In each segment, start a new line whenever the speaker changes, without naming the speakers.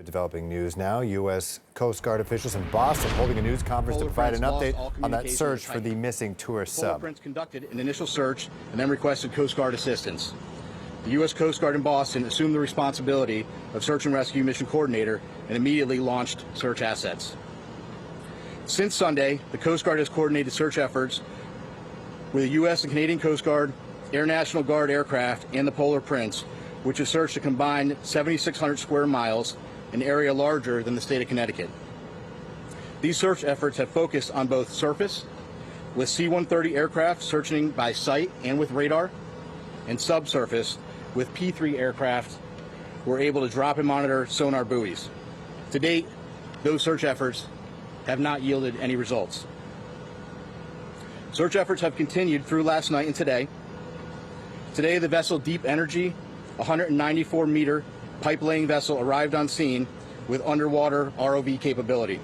Developing news now. U.S. Coast Guard officials in Boston holding a news conference to provide an update on that search for the missing tourist sub.
Polar Prince conducted an initial search and then requested Coast Guard assistance. The U.S. Coast Guard in Boston assumed the responsibility of search and rescue mission coordinator and immediately launched search assets. Since Sunday, the Coast Guard has coordinated search efforts with the U.S. and Canadian Coast Guard, Air National Guard aircraft, and the Polar Prince, which has searched a combined 7,600 square miles, an area larger than the state of Connecticut. These search efforts have focused on both surface, with C-130 aircraft searching by sight and with radar, and subsurface, with P-3 aircraft were able to drop and monitor sonar buoys. To date, those search efforts have not yielded any results. Search efforts have continued through last night and today. Today, the vessel Deep Energy, a 194-meter pipe-laying vessel, arrived on scene with underwater ROV capability.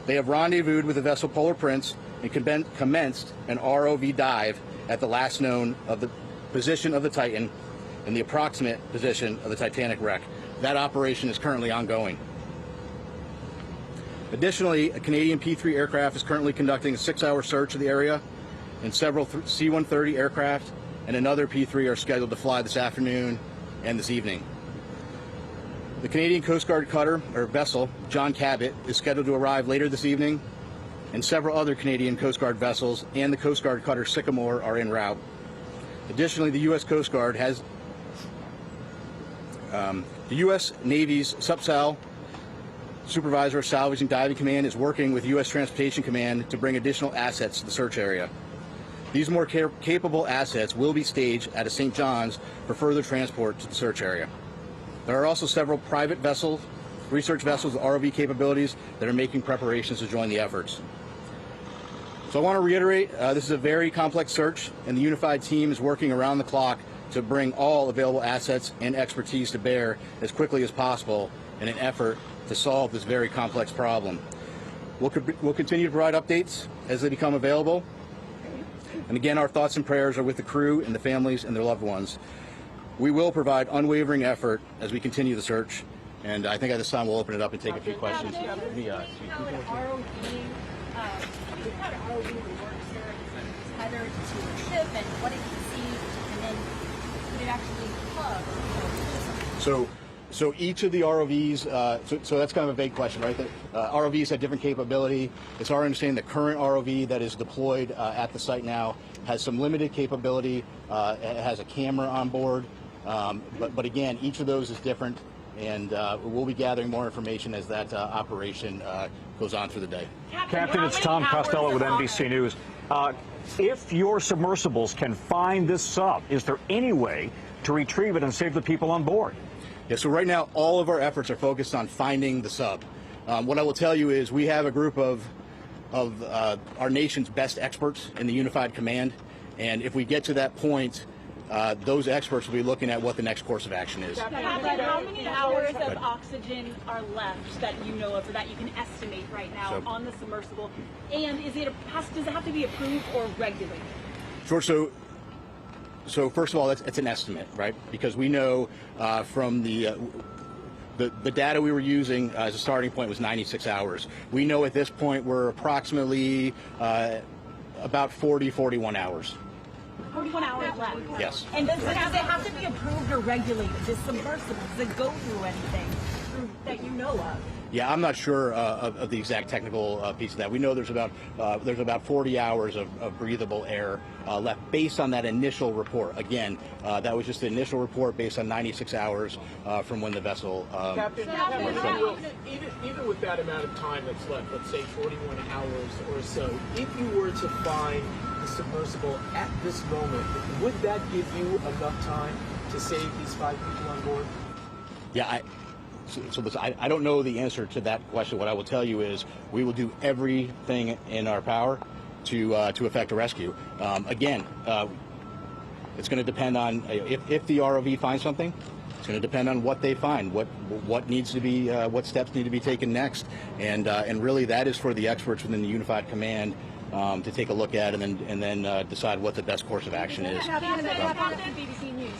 They have rendezvoused with the vessel Polar Prince and commenced an ROV dive at the last known of the position of the Titan and the approximate position of the Titanic wreck. That operation is currently ongoing. Additionally, a Canadian P-3 aircraft is currently conducting a 6-hour search of the area, and several C-130 aircraft and another P-3 are scheduled to fly this afternoon and this evening. The Canadian Coast Guard cutter, or vessel, John Cabot, is scheduled to arrive later this evening, and several other Canadian Coast Guard vessels and the Coast Guard cutter Sycamore are en route. Additionally, the U.S. Coast Guard has the U.S. Navy's SUPSAL, Supervisor of Salvage and Diving Command, is working with U.S. Transportation Command to bring additional assets to the search area. These more capable assets will be staged at a St. John's for further transport to the search area. There are also several private vessels, research vessels with ROV capabilities that are making preparations to join the efforts. So I want to reiterate, this is a very complex search, and the unified team is working around the clock to bring all available assets and expertise to bear as quickly as possible in an effort to solve this very complex problem. We'll continue to provide updates as they become available. And again, our thoughts and prayers are with the crew and the families and their loved ones. We will provide unwavering effort as we continue the search, and I think at this time we'll open it up and take a few questions.
How an ROV works here, it's tethered to a ship and what it can see, and then would it actually hub?
So each of the ROVs, so that's kind of a vague question, right? ROVs have different capability. It's our understanding the current ROV that is deployed at the site now has some limited capability. It has a camera on board, but again, each of those is different, and we'll be gathering more information as that operation goes on through the day.
Captain, it's Tom Costello with NBC News. If your submersibles can find this sub, is there any way to retrieve it and save the people on board?
Yeah, so right now all of our efforts are focused on finding the sub. What I will tell you is we have a group of our nation's best experts in the Unified Command, and if we get to that point, those experts will be looking at what the next course of action is.
Captain, how many hours of oxygen are left that you know of or that you can estimate right now on the submersible? And does it have to be approved or regulated?
Sure. So first of all, it's an estimate, right? Because we know from the data we were using as a starting point was 96 hours. We know at this point we're approximately about 41 hours.
41 hours left.
Yes.
And does it have to be approved or regulated? Does submersible, does it go through anything that you know of?
Yeah, I'm not sure of the exact technical piece of that. We know there's about 40 hours of breathable air left based on that initial report. Again, that was just the initial report based on 96 hours from when the vessel.
Captain, even with that amount of time that's left, let's say 41 hours or so, if you were to find the submersible at this moment, would that give you enough time to save these 5 people on board?
Yeah, So I don't know the answer to that question. What I will tell you is we will do everything in our power to effect a rescue. Again, it's going to depend on if the ROV finds something. It's going to depend on what they find, what needs to be, what steps need to be taken next, and really that is for the experts within the Unified Command to take a look at and then decide what the best course of action is.
BBC News.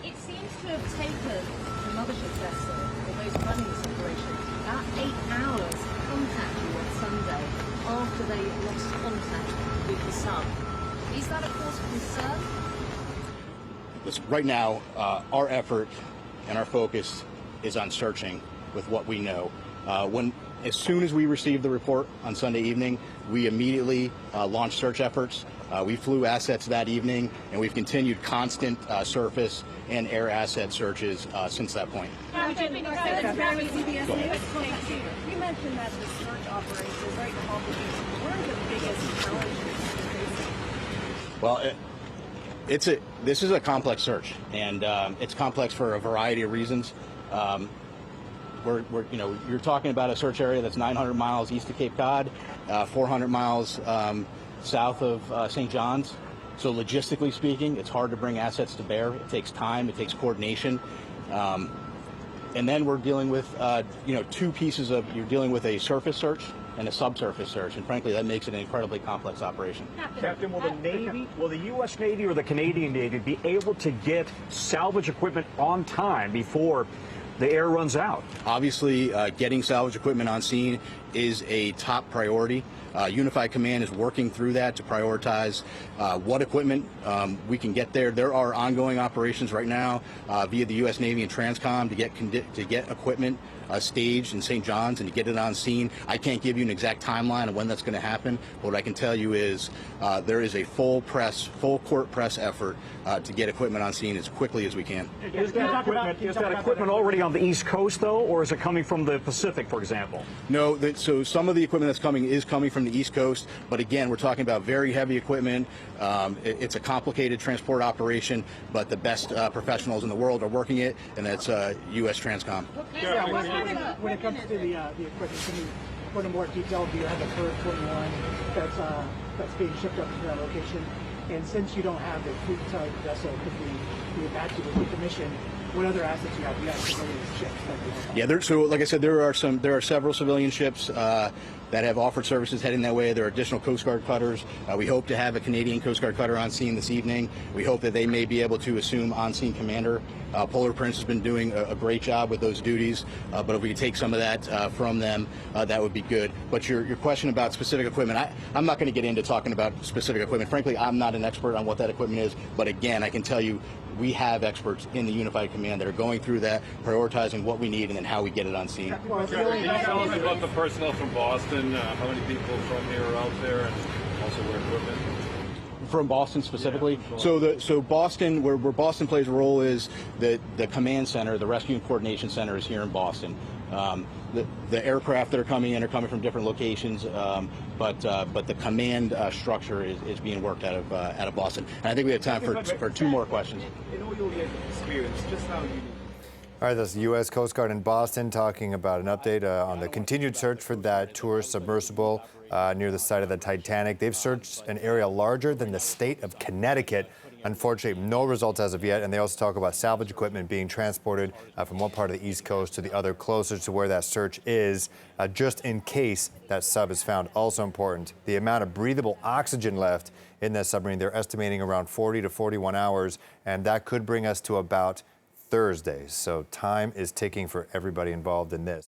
It seems to have taken the mothership vessel away
guys running this operation, that 8 hours contact you on Sunday after they lost contact with the sub. Is that a cause for concern?
Listen, right now, our effort and our focus is on searching with what we know. As soon as we received the report on Sunday evening, we immediately launched search efforts. We flew assets that evening, and we've continued constant surface and air asset searches since that point.
You mentioned that the search operation is very complicated. What are the biggest challenges you're facing?
Well, this is a complex search, and it's complex for a variety of reasons. You're talking about a search area that's 900 miles east of Cape Cod, 400 miles south of St. John's. So logistically speaking, it's hard to bring assets to bear. It takes time. It takes coordination. And then we're dealing with, two pieces of, you're dealing with a surface search and a subsurface search. And frankly, that makes it an incredibly complex operation.
Captain, will the U.S. Navy or the Canadian Navy be able to get salvage equipment on time before the air runs out?
Obviously, getting salvage equipment on scene is a top priority. Unified Command is working through that to prioritize what equipment we can get there. There are ongoing operations right now via the U.S. Navy and Transcom to get equipment staged in St. John's and to get it on scene. I can't give you an exact timeline of when that's going to happen, but what I can tell you is there is a full court press effort to get equipment on scene as quickly as we can.
Is that equipment already on the East Coast, though, or is it coming from the Pacific, for example?
No, so some of the equipment that's coming is coming from the East Coast, but again, we're talking about very heavy equipment. It's a complicated transport operation, but the best professionals in the world are working it, and that's U.S. Transcom.
When it comes to the equipment, can you go into more detail? Do you have a Curve 21 that's being shipped up to that location? And since you don't have a fleet-type vessel, could be evacuated with the mission, what other assets you have? You have civilian ships that you have.
Yeah, so like I said, there are several civilian ships that have offered services heading that way. There are additional Coast Guard cutters. We hope to have a Canadian Coast Guard cutter on scene this evening. We hope that they may be able to assume on-scene commander. Polar Prince has been doing a great job with those duties, but if we could take some of that from them, that would be good. But your question about specific equipment, I'm not going to get into talking about specific equipment. Frankly, I'm not an expert on what that equipment is, but again, I can tell you we have experts in the Unified Command that are going through that, prioritizing what we need and then how we get it on scene.
Can you tell us about the personnel from Boston? How many people from here are out there, and also what equipment?
From Boston specifically. So Boston, where Boston plays a role is the command center, the rescue and coordination center is here in Boston. The aircraft that are coming in are coming from different locations, but the command structure is being worked out of Boston. And I think we have time for two more questions.
In all your experience, just how you.
All right, that's the U.S. Coast Guard in Boston talking about an update on the continued search for that tourist submersible near the site of the Titanic. They've searched an area larger than the state of Connecticut. Unfortunately, no results as of yet. And they also talk about salvage equipment being transported from one part of the East Coast to the other closer to where that search is, just in case that sub is found. Also important, the amount of breathable oxygen left in that submarine. They're estimating around 40 to 41 hours, and that could bring us to about Thursday. So time is ticking for everybody involved in this.